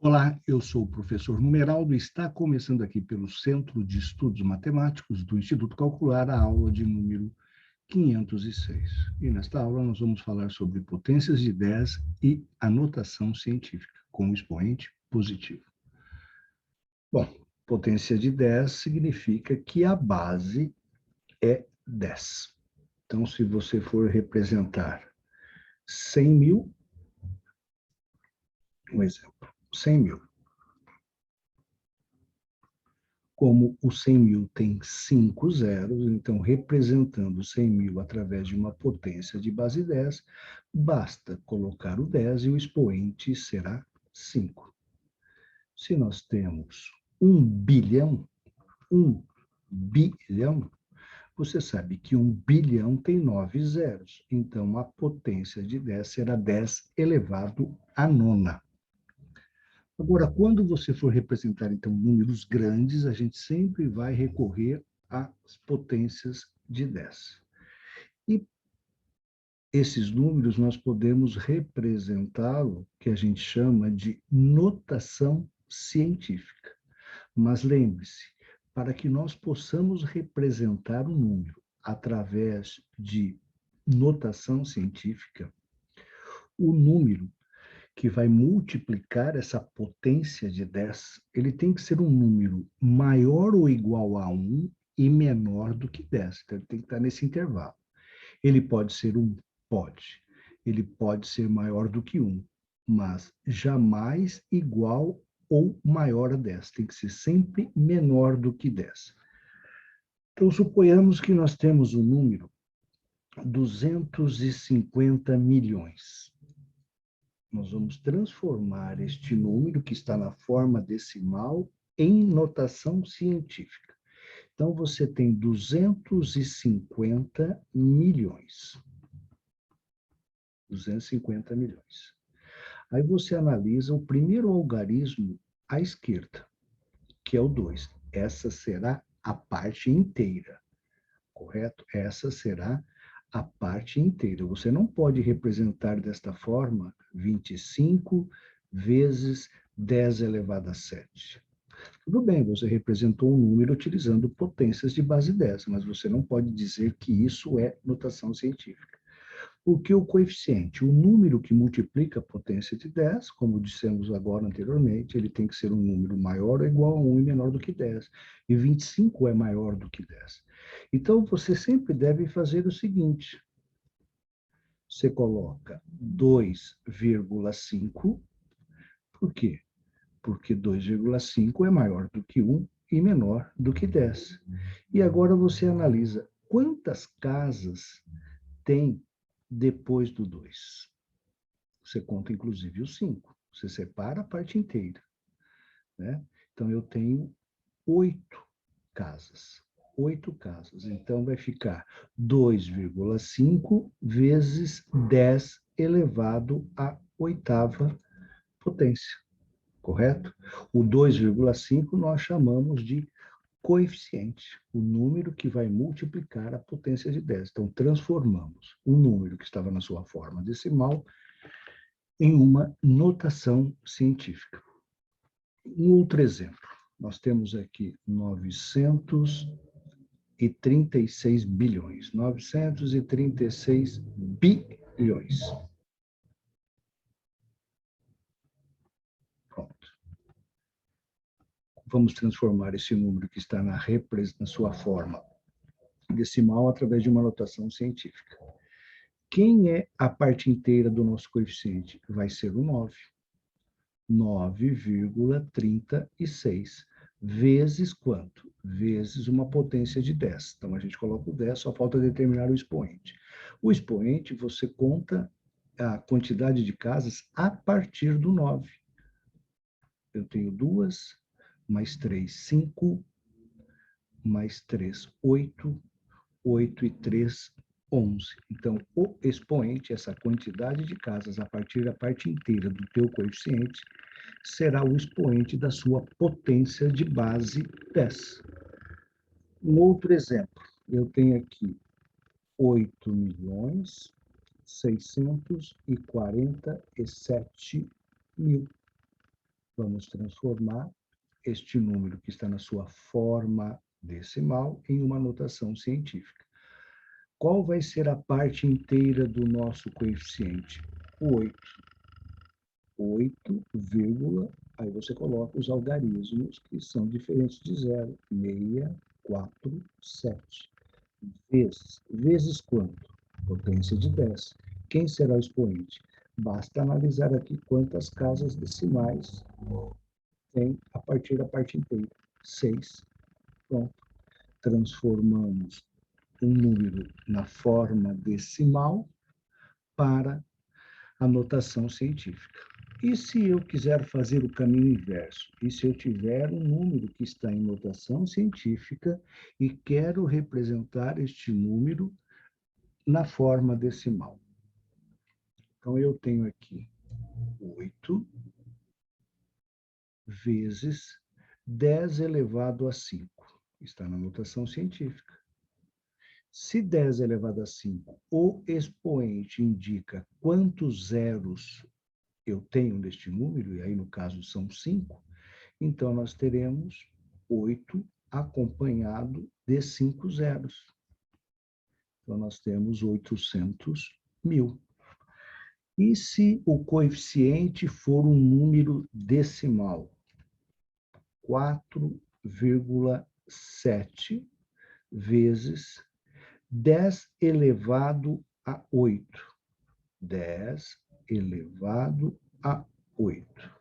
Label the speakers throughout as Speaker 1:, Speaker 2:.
Speaker 1: Olá, eu sou o professor Numeraldo e está começando aqui pelo Centro de Estudos Matemáticos do Instituto Calcular a aula de número 506. E nesta aula nós vamos falar sobre potências de 10 e a notação científica, com o expoente positivo. Bom, potência de 10 significa que a base é 10. Então, se você for representar 100 mil, um exemplo, 100 mil. Como o 100 mil tem 5 zeros, então, representando 100 mil através de uma potência de base 10, basta colocar o 10 e o expoente será 5. Se nós temos 1 bilhão, você sabe que 1 bilhão tem 9 zeros, então a potência de 10 será 10 elevado à nona. Agora, quando você for representar, então, números grandes, a gente sempre vai recorrer às potências de 10. E esses números nós podemos representá-lo, que a gente chama de notação científica. Mas lembre-se, para que nós possamos representar um número através de notação científica, o número que vai multiplicar essa potência de 10, ele tem que ser um número maior ou igual a 1 e menor do que 10. Então, ele tem que estar nesse intervalo. Ele pode ser 1? Pode. Ele pode ser maior do que 1, mas jamais igual ou maior a 10. Tem que ser sempre menor do que 10. Então, suponhamos que nós temos o número 250 milhões. Nós vamos transformar este número, que está na forma decimal, em notação científica. Então, você tem 250 milhões. 250 milhões. Aí você analisa o primeiro algarismo à esquerda, que é o 2. Essa será a parte inteira, correto? Essa será a parte inteira. Você não pode representar desta forma 25 vezes 10 elevado a 7. Tudo bem, você representou um número utilizando potências de base 10, mas você não pode dizer que isso é notação científica. Porque o coeficiente, o número que multiplica a potência de 10, como dissemos agora anteriormente, ele tem que ser um número maior ou igual a 1 e menor do que 10. E 25 é maior do que 10. Então, você sempre deve fazer o seguinte: você coloca 2,5, por quê? Porque 2,5 é maior do que 1 e menor do que 10. E agora você analisa quantas casas tem depois do 2. Você conta, inclusive, o 5. Você separa a parte inteira, né? Então, eu tenho 8 casas. 8 casas. Então, vai ficar 2,5 vezes 10 elevado à oitava potência, correto? O 2,5 nós chamamos de coeficiente, o número que vai multiplicar a potência de 10. Então, transformamos um número que estava na sua forma decimal em uma notação científica. Um outro exemplo, nós temos aqui 936 bilhões. 936 bilhões. Pronto. Vamos transformar esse número que está na sua forma decimal através de uma notação científica. Quem é a parte inteira do nosso coeficiente? Vai ser o 9. 9,36 vezes quanto? Vezes uma potência de 10. Então, a gente coloca o 10, só falta determinar o expoente. O expoente, você conta a quantidade de casas a partir do 9. Eu tenho 2, mais 3, 5, mais 3, 8, 8 e 3, 11. Então, o expoente, essa quantidade de casas a partir da parte inteira do teu coeficiente, será o expoente da sua potência de base 10. Um outro exemplo, eu tenho aqui 8.647.000. Vamos transformar este número que está na sua forma decimal em uma notação científica. Qual vai ser a parte inteira do nosso coeficiente? O 8. 8, aí você coloca os algarismos que são diferentes de zero. 6, 4, 7. Vezes quanto? Potência de 10. Quem será o expoente? Basta analisar aqui quantas casas decimais tem a partir da parte inteira. 6. Pronto. Transformamos um número na forma decimal para a notação científica. E se eu quiser fazer o caminho inverso? E se eu tiver um número que está em notação científica e quero representar este número na forma decimal? Então, eu tenho aqui 8 vezes 10 elevado a 5. Está na notação científica. Se 10 elevado a 5, o expoente indica quantos zeros eu tenho neste número, e aí no caso são 5, então nós teremos 8 acompanhado de 5 zeros. Então nós temos 800.000. E se o coeficiente for um número decimal? 4,7 vezes 10 elevado a 8. 10 elevado a 8.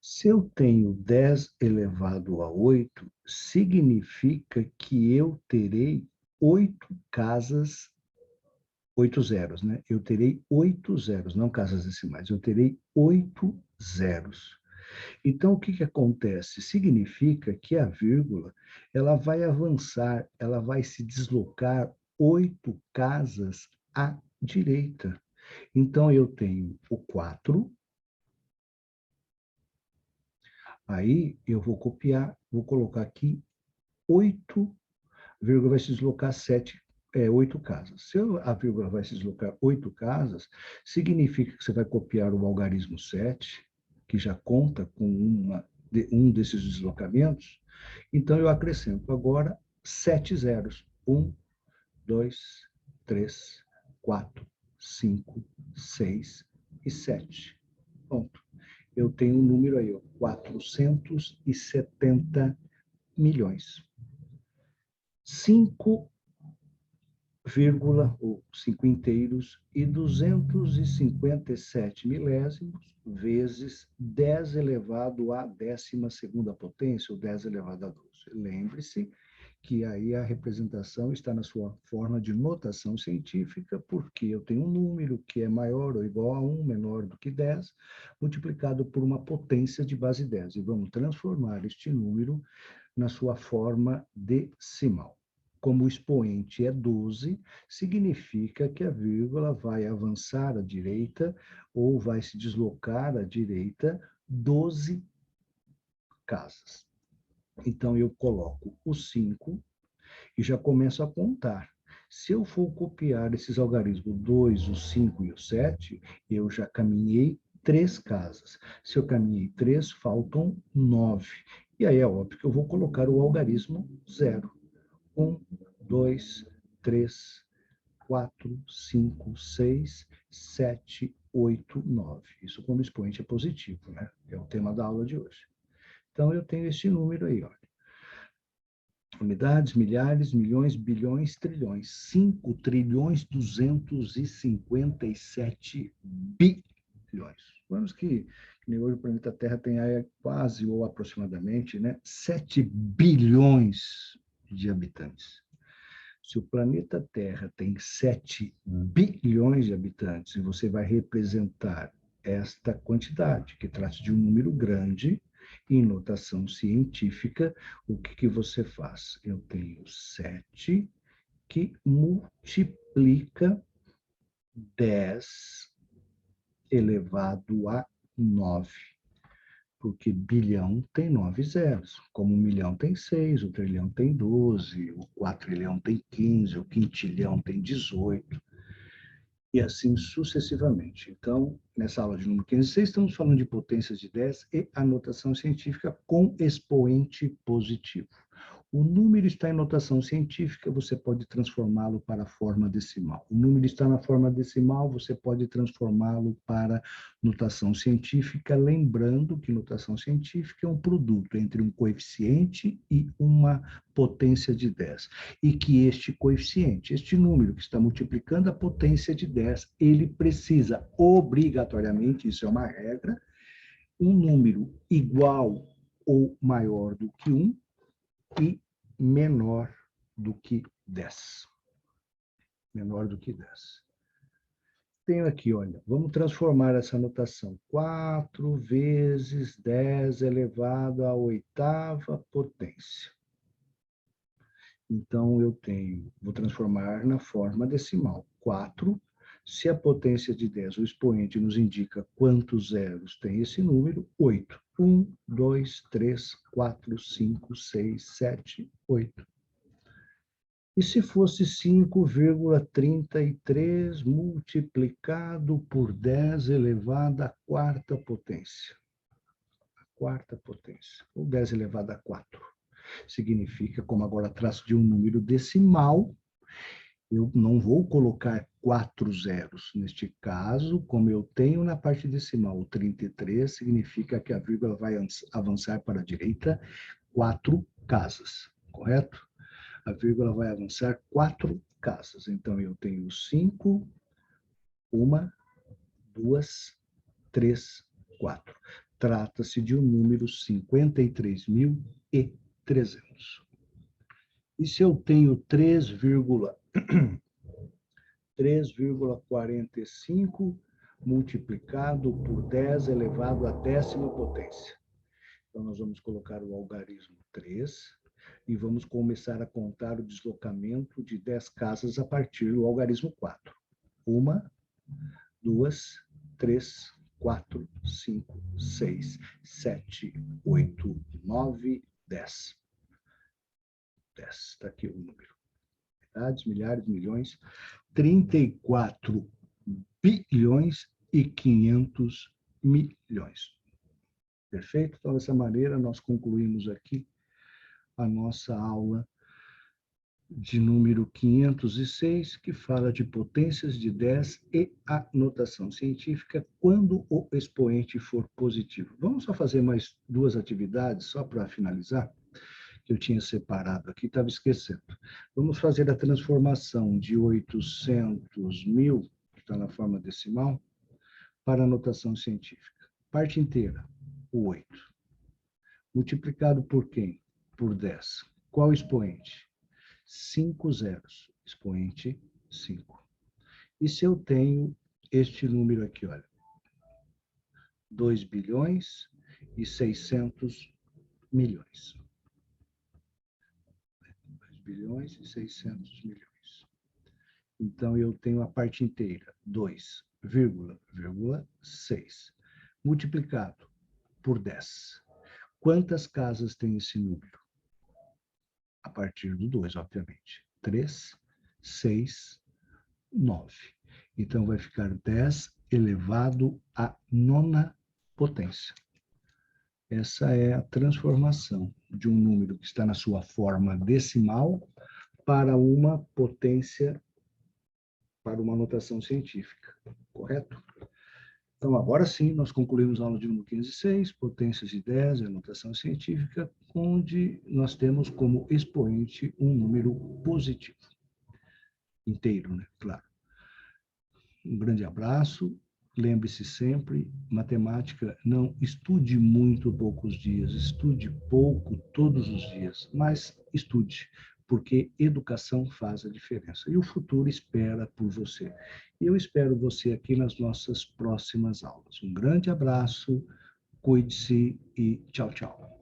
Speaker 1: Se eu tenho 10 elevado a 8, significa que eu terei 8 casas, 8 zeros, né? Eu terei 8 zeros, não casas decimais, eu terei 8 zeros. Então, o que acontece? Significa que a vírgula, ela vai avançar, ela vai se deslocar 8 casas à direita. Então, eu tenho o 4, aí eu vou copiar, vou colocar aqui 8, vírgula vai se deslocar 8 casas. Se a vírgula vai se deslocar 8 casas, significa que você vai copiar o algarismo 7, que já conta com um desses deslocamentos. Então, eu acrescento agora 7 zeros. 1, 2, 3, 4, 5, 6 e 7. Pronto. Eu tenho um número aí, 470 milhões. 5 ou 5 inteiros e 257 milésimos vezes 10 elevado à 12ª potência, ou 10 elevado a 12. Lembre-se que aí a representação está na sua forma de notação científica, porque eu tenho um número que é maior ou igual a 1, menor do que 10, multiplicado por uma potência de base 10. E vamos transformar este número na sua forma decimal. Como o expoente é 12, significa que a vírgula vai avançar à direita ou vai se deslocar à direita 12 casas. Então, eu coloco o 5 e já começo a contar. Se eu for copiar esses algarismos 2, o 5 e o 7, eu já caminhei 3 casas. Se eu caminhei 3, faltam 9. E aí é óbvio que eu vou colocar o algarismo 0. 1, 2, 3, 4, 5, 6, 7, 8, 9. Isso quando o expoente é positivo, né? É o tema da aula de hoje. Então, eu tenho esse número aí, olha. Unidades, milhares, milhões, bilhões, trilhões. 5.257 bilhões. Vamos que hoje o planeta Terra tem aí quase ou aproximadamente, né, 7 bilhões de habitantes. Se o planeta Terra tem 7 bilhões de habitantes e você vai representar esta quantidade, que trata de um número grande, em notação científica, o que você faz? Eu tenho 7 que multiplica 10 elevado a 9. Porque bilhão tem 9 zeros, como um milhão tem 6, o trilhão tem 12, o quatrilhão tem 15, o quintilhão tem 18. e assim sucessivamente. Então, nessa aula de número 506, estamos falando de potências de 10 e a notação científica com expoente positivo. O número está em notação científica, você pode transformá-lo para a forma decimal. O número está na forma decimal, você pode transformá-lo para notação científica, lembrando que notação científica é um produto entre um coeficiente e uma potência de 10. E que este coeficiente, este número que está multiplicando a potência de 10, ele precisa obrigatoriamente, isso é uma regra, um número igual ou maior do que 1 e menor do que 10. Menor do que 10. Tenho aqui, olha, vamos transformar essa notação. 4 vezes 10 elevado à oitava potência. Então, eu tenho, vou transformar na forma decimal. 4, se a potência de 10, o expoente nos indica quantos zeros tem esse número, 8. 1, 2, 3, 4, 5, 6, 7, 8. E se fosse 5,33 multiplicado por 10 elevado à quarta potência? A quarta potência, ou 10 elevado a 4. Significa, como agora traço de um número decimal, eu não vou colocar 4 zeros. Neste caso, como eu tenho na parte decimal o 33, significa que a vírgula vai avançar para a direita 4 casas, correto? A vírgula vai avançar 4 casas. Então, eu tenho 5, 1, 2, 3, 4. Trata-se de um número 53.300. E se eu tenho 3,45 multiplicado por 10 elevado à décima potência? Então, nós vamos colocar o algarismo 3 e vamos começar a contar o deslocamento de 10 casas a partir do algarismo 4. 1, 2, 3, 4, 5, 6, 7, 8, 9, 10. 10, está aqui o número. Metades, milhares, milhões, 34 bilhões e 500 milhões. Perfeito? Então, dessa maneira, nós concluímos aqui a nossa aula de número 506, que fala de potências de 10 e a notação científica quando o expoente for positivo. Vamos só fazer mais 2 atividades, só para finalizar, que eu tinha separado aqui, estava esquecendo. Vamos fazer a transformação de 800.000, que está na forma decimal, para a notação científica. Parte inteira, o 8. Multiplicado por quem? Por 10. Qual expoente? 5 zeros. Expoente 5. E se eu tenho este número aqui, olha, 2 bilhões e 600 milhões. 2 bilhões e 600 milhões. Então, eu tenho a parte inteira, 2,6, multiplicado por 10. Quantas casas tem esse número? A partir do 2, obviamente. 3, 6, 9. Então, vai ficar 10 elevado à nona potência. Essa é a transformação de um número que está na sua forma decimal para uma potência, para uma notação científica, correto? Então, agora sim, nós concluímos a aula de número 506, potências de 10, a notação científica, onde nós temos como expoente um número positivo. Inteiro, né? Claro. Um grande abraço. Lembre-se sempre, matemática, não estude muito poucos dias, estude pouco todos os dias, mas estude, porque educação faz a diferença. E o futuro espera por você. E eu espero você aqui nas nossas próximas aulas. Um grande abraço, cuide-se e tchau, tchau.